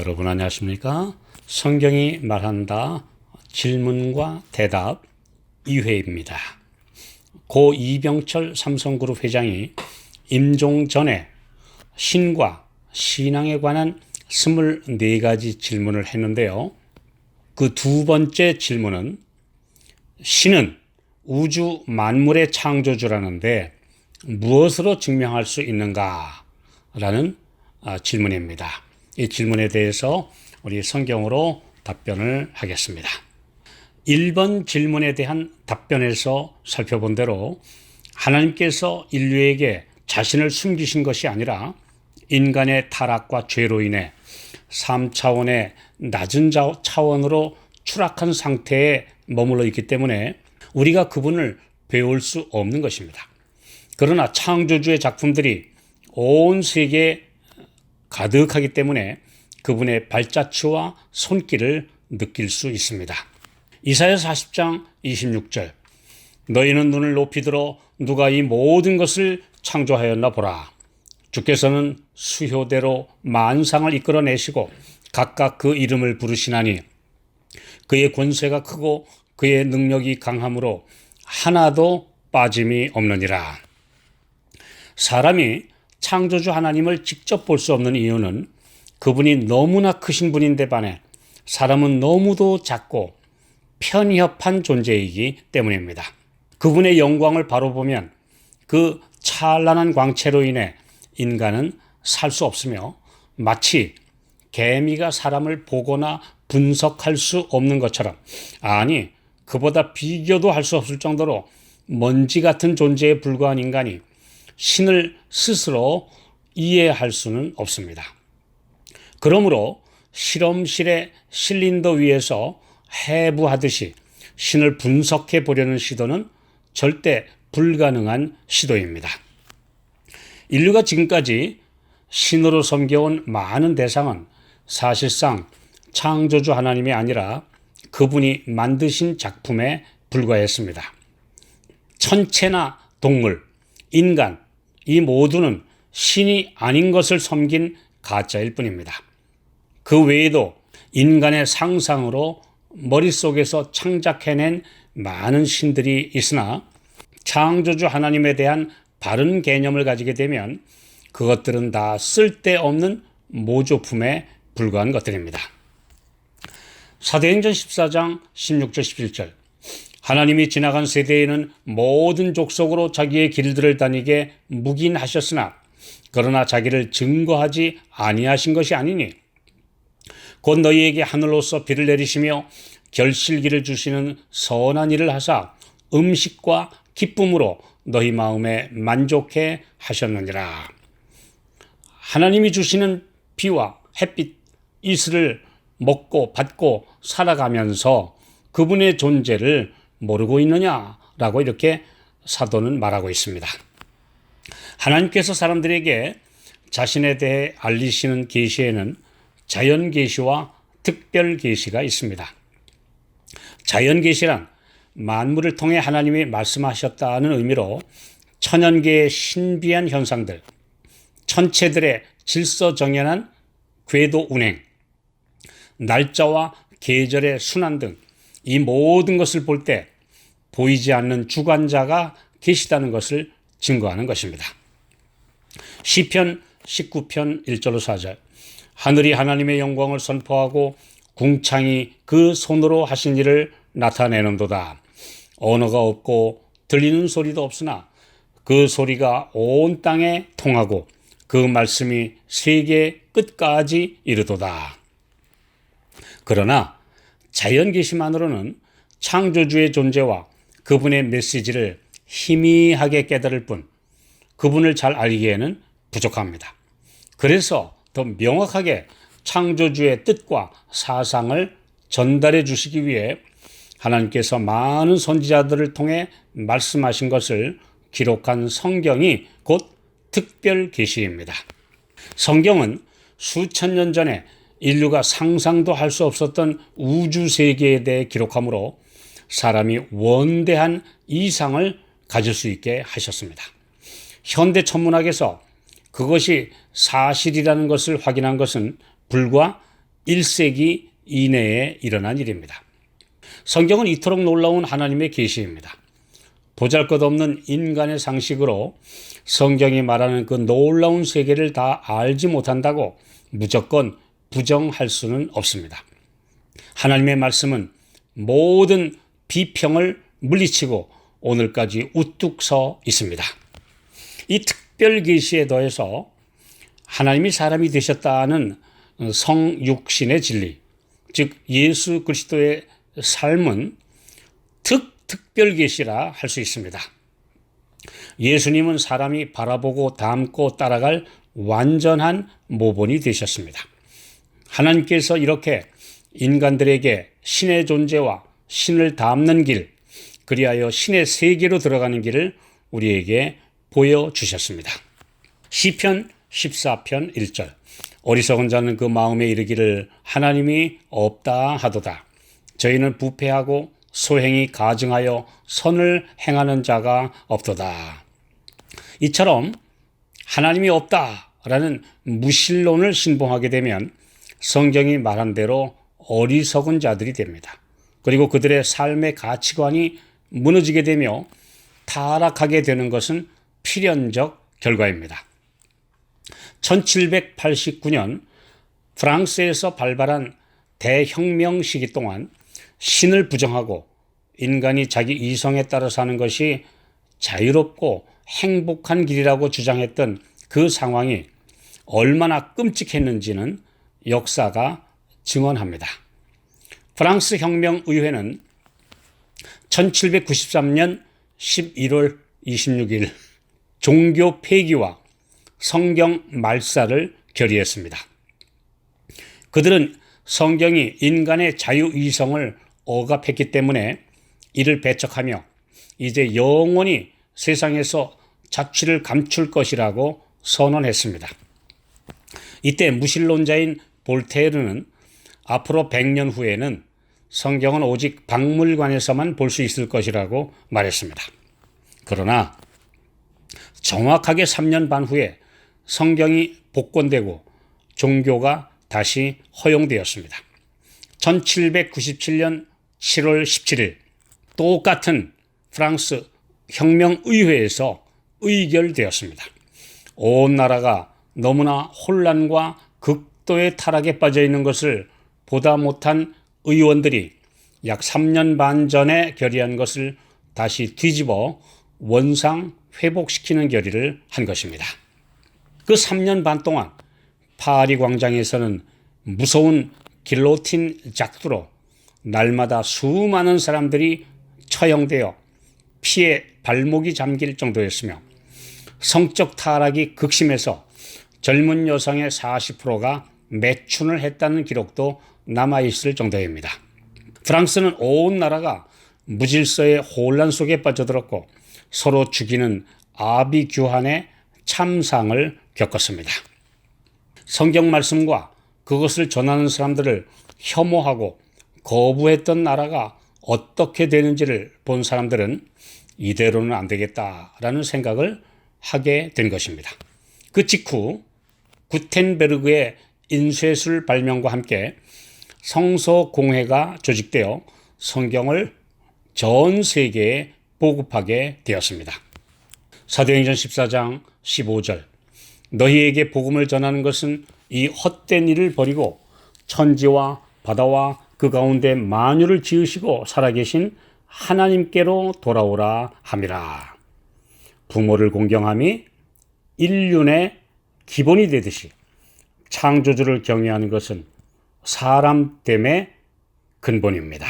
여러분 안녕하십니까? 성경이 말한다 질문과 대답 2회입니다. 고 이병철 삼성그룹 회장이 임종 전에 신과 신앙에 관한 24가지 질문을 했는데요. 그 두 번째 질문은 신은 우주 만물의 창조주라는데 무엇으로 증명할 수 있는가? 라는 질문입니다. 이 질문에 대해서 우리 성경으로 답변을 하겠습니다. 1번 질문에 대한 답변에서 살펴본 대로 하나님께서 인류에게 자신을 숨기신 것이 아니라 인간의 타락과 죄로 인해 3차원의 낮은 차원으로 추락한 상태에 머물러 있기 때문에 우리가 그분을 배울 수 없는 것입니다. 그러나 창조주의 작품들이 온 세계에 가득하기 때문에 그분의 발자취와 손길을 느낄 수 있습니다. 이사야 40장 26절 너희는 눈을 높이 들어 누가 이 모든 것을 창조하였나 보라. 주께서는 수효대로 만상을 이끌어내시고 각각 그 이름을 부르시나니 그의 권세가 크고 그의 능력이 강함으로 하나도 빠짐이 없느니라. 사람이 창조주 하나님을 직접 볼 수 없는 이유는 그분이 너무나 크신 분인데 반해 사람은 너무도 작고 편협한 존재이기 때문입니다. 그분의 영광을 바로 보면 그 찬란한 광채로 인해 인간은 살 수 없으며 마치 개미가 사람을 보거나 분석할 수 없는 것처럼, 아니 그보다 비교도 할 수 없을 정도로 먼지 같은 존재에 불과한 인간이 신을 스스로 이해할 수는 없습니다. 그러므로 실험실의 실린더 위에서 해부하듯이 신을 분석해 보려는 시도는 절대 불가능한 시도입니다. 인류가 지금까지 신으로 섬겨온 많은 대상은 사실상 창조주 하나님이 아니라 그분이 만드신 작품에 불과했습니다. 천체나 동물, 인간, 이 모두는 신이 아닌 것을 섬긴 가짜일 뿐입니다. 그 외에도 인간의 상상으로 머릿속에서 창작해낸 많은 신들이 있으나 창조주 하나님에 대한 바른 개념을 가지게 되면 그것들은 다 쓸데없는 모조품에 불과한 것들입니다. 사도행전 14장 16절 17절 하나님이 지나간 세대에는 모든 족속으로 자기의 길들을 다니게 묵인하셨으나 그러나 자기를 증거하지 아니하신 것이 아니니 곧 너희에게 하늘로서 비를 내리시며 결실기를 주시는 선한 일을 하사 음식과 기쁨으로 너희 마음에 만족해 하셨느니라. 하나님이 주시는 비와 햇빛, 이슬을 먹고 받고 살아가면서 그분의 존재를 모르고 있느냐라고 이렇게 사도는 말하고 있습니다. 하나님께서 사람들에게 자신에 대해 알리시는 계시에는 자연 계시와 특별 계시가 있습니다. 자연 계시란 만물을 통해 하나님이 말씀하셨다는 의미로 천연계의 신비한 현상들, 천체들의 질서정연한 궤도 운행, 날짜와 계절의 순환 등 이 모든 것을 볼 때 보이지 않는 주관자가 계시다는 것을 증거하는 것입니다. 시편 19편 1절로 4절 하늘이 하나님의 영광을 선포하고 궁창이 그 손으로 하신 일을 나타내는도다. 언어가 없고 들리는 소리도 없으나 그 소리가 온 땅에 통하고 그 말씀이 세계 끝까지 이르도다. 그러나 자연 계시만으로는 창조주의 존재와 그분의 메시지를 희미하게 깨달을 뿐 그분을 잘 알기에는 부족합니다. 그래서 더 명확하게 창조주의 뜻과 사상을 전달해 주시기 위해 하나님께서 많은 선지자들을 통해 말씀하신 것을 기록한 성경이 곧 특별 계시입니다. 성경은 수천 년 전에 인류가 상상도 할 수 없었던 우주 세계에 대해 기록하므로 사람이 원대한 이상을 가질 수 있게 하셨습니다. 현대 천문학에서 그것이 사실이라는 것을 확인한 것은 불과 1세기 이내에 일어난 일입니다. 성경은 이토록 놀라운 하나님의 계시입니다. 보잘것없는 인간의 상식으로 성경이 말하는 그 놀라운 세계를 다 알지 못한다고 무조건 부정할 수는 없습니다. 하나님의 말씀은 모든 비평을 물리치고 오늘까지 우뚝 서 있습니다. 이 특별 계시에 더해서 하나님이 사람이 되셨다는 성육신의 진리, 즉 예수 그리스도의 삶은 특별 계시라 할 수 있습니다. 예수님은 사람이 바라보고 닮고 따라갈 완전한 모본이 되셨습니다. 하나님께서 이렇게 인간들에게 신의 존재와 신을 닮는 길, 그리하여 신의 세계로 들어가는 길을 우리에게 보여주셨습니다. 시편 14편 1절, 어리석은 자는 그 마음에 이르기를 하나님이 없다 하도다. 저희는 부패하고 소행이 가증하여 선을 행하는 자가 없도다. 이처럼 하나님이 없다라는 무신론을 신봉하게 되면 성경이 말한 대로 어리석은 자들이 됩니다. 그리고 그들의 삶의 가치관이 무너지게 되며 타락하게 되는 것은 필연적 결과입니다. 1789년 프랑스에서 발발한 대혁명 시기 동안 신을 부정하고 인간이 자기 이성에 따라 사는 것이 자유롭고 행복한 길이라고 주장했던 그 상황이 얼마나 끔찍했는지는 역사가 증언합니다. 프랑스 혁명의회는 1793년 11월 26일 종교 폐기와 성경 말살을 결의했습니다. 그들은 성경이 인간의 자유이성을 억압했기 때문에 이를 배척하며 이제 영원히 세상에서 자취를 감출 것이라고 선언했습니다. 이때 무신론자인 볼테르는 앞으로 100년 후에는 성경은 오직 박물관에서만 볼 수 있을 것이라고 말했습니다. 그러나 정확하게 3년 반 후에 성경이 복권되고 종교가 다시 허용되었습니다. 1797년 7월 17일 똑같은 프랑스 혁명의회에서 의결되었습니다. 온 나라가 너무나 혼란과 극도의 타락에 빠져 있는 것을 보다 못한 의원들이 약 3년 반 전에 결의한 것을 다시 뒤집어 원상 회복시키는 결의를 한 것입니다. 그 3년 반 동안 파리 광장에서는 무서운 길로틴 작두로 날마다 수많은 사람들이 처형되어 피에 발목이 잠길 정도였으며 성적 타락이 극심해서 젊은 여성의 40%가 매춘을 했다는 기록도 남아있을 정도입니다. 프랑스는 온 나라가 무질서의 혼란 속에 빠져들었고 서로 죽이는 아비규환의 참상을 겪었습니다. 성경 말씀과 그것을 전하는 사람들을 혐오하고 거부했던 나라가 어떻게 되는지를 본 사람들은 이대로는 안 되겠다라는 생각을 하게 된 것입니다. 그 직후 구텐베르그의 인쇄술 발명과 함께 성서공회가 조직되어 성경을 전 세계에 보급하게 되었습니다. 사도행전 14장 15절, 너희에게 복음을 전하는 것은 이 헛된 일을 버리고 천지와 바다와 그 가운데 만유를 지으시고 살아계신 하나님께로 돌아오라 함이라. 부모를 공경함이 인륜의 기본이 되듯이 창조주를 경외하는 것은 사람 됨의 근본입니다.